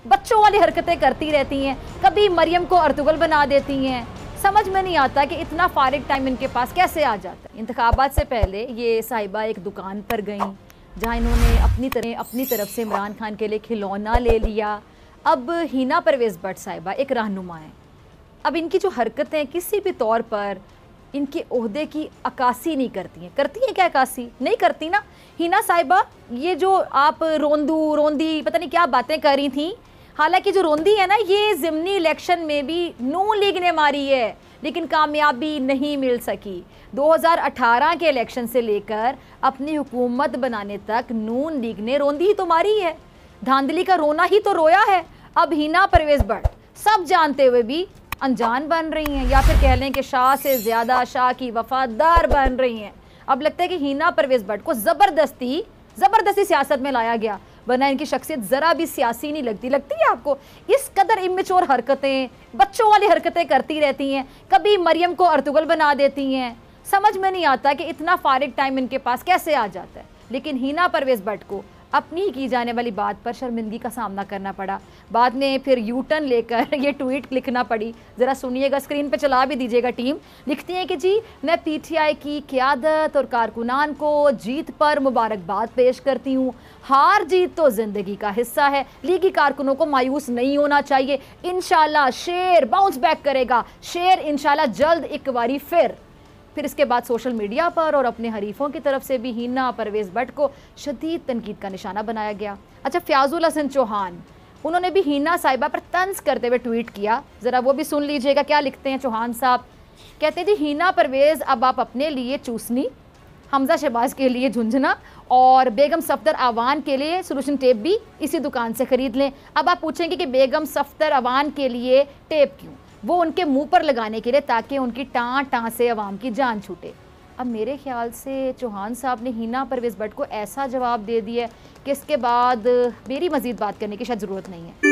बच्चों वाली हरकतें करती रहती हैं, कभी मरियम को अर्तुगल बना देती हैं। समझ में नहीं आता कि इतना फारिग टाइम इनके पास कैसे आ जाता है। इंतखाबात से पहले ये साहिबा एक दुकान पर गई जहाँ इन्होंने अपनी तरफ से इमरान खान के लिए खिलौना ले लिया। अब हिना परवेज़ भट्ट साहिबा एक रहनुमा है। अब इनकी जो हरकतें किसी भी तौर पर इनके ओहदे की अक्कासी नहीं करती हैं क्या अक्कासी नहीं करती ना। हिना साहिबा ये जो आप रोंदी पता नहीं क्या बातें कर रही थी, हालांकि जो रोंदी है ना ये ज़िमनी इलेक्शन में भी नून लीग ने मारी है लेकिन कामयाबी नहीं मिल सकी। 2018 के इलेक्शन से लेकर अपनी हुकूमत बनाने तक नून लीग ने रोंदी ही तो मारी है, धांधली का रोना ही तो रोया है। अब हिना परवेज़ भट्ट सब जानते हुए भी अनजान बन रही हैं, या फिर कह लें कि शाह से ज़्यादा शाह की वफादार बन रही हैं। अब लगता है कि हिना परवेज़ भट्ट को ज़बरदस्ती सियासत में लाया गया, वरना इनकी शख्सियत ज़रा भी सियासी नहीं लगती है आपको। इस कदर इमेच्योर हरकतें, बच्चों वाली हरकतें करती रहती हैं, कभी मरियम को अर्तुगल बना देती हैं। समझ में नहीं आता कि इतना फारिग टाइम इनके पास कैसे आ जाता है। लेकिन हिना परवेज़ भट्ट को अपनी ही की जाने वाली बात पर शर्मिंदगी का सामना करना पड़ा। बाद में फिर यू टर्न लेकर ये ट्वीट लिखना पड़ी। ज़रा सुनिएगा, स्क्रीन पे चला भी दीजिएगा। टीम लिखती है कि जी मैं पीटीआई की क़यादत और कारकुनान को जीत पर मुबारकबाद पेश करती हूँ। हार जीत तो ज़िंदगी का हिस्सा है, लीगी कारकुनों को मायूस नहीं होना चाहिए। इंशाल्लाह शेर बाउंस बैक करेगा, शेर इंशाल्लाह जल्द एक बारी फिर इसके बाद सोशल मीडिया पर और अपने हरीफों की तरफ से भी हिना परवेज़ भट्ट को शदीद तनकीद का निशाना बनाया गया। अच्छा, फ़याज़ुल हसन चौहान उन्होंने भी हिना साहिबा पर तंज करते हुए ट्वीट किया, ज़रा वो भी सुन लीजिएगा क्या लिखते हैं चौहान साहब। कहते हैं जी हिना परवेज़ अब आप अपने लिए चूसनी, हमजा शहबाज के लिए झुंझुना और बेगम सफदर आवान के लिए सोल्यूशन टेप भी इसी दुकान से ख़रीद लें। अब आप पूछेंगे कि बेगम सफदर आवान के लिए टेप क्यों, वो उनके मुंह पर लगाने के लिए ताकि उनकी टाँ से अवाम की जान छूटे। अब मेरे ख्याल से चौहान साहब ने हिना परवेज़ भट्ट को ऐसा जवाब दे दिया कि इसके बाद मेरी मज़ीद बात करने की शायद ज़रूरत नहीं है।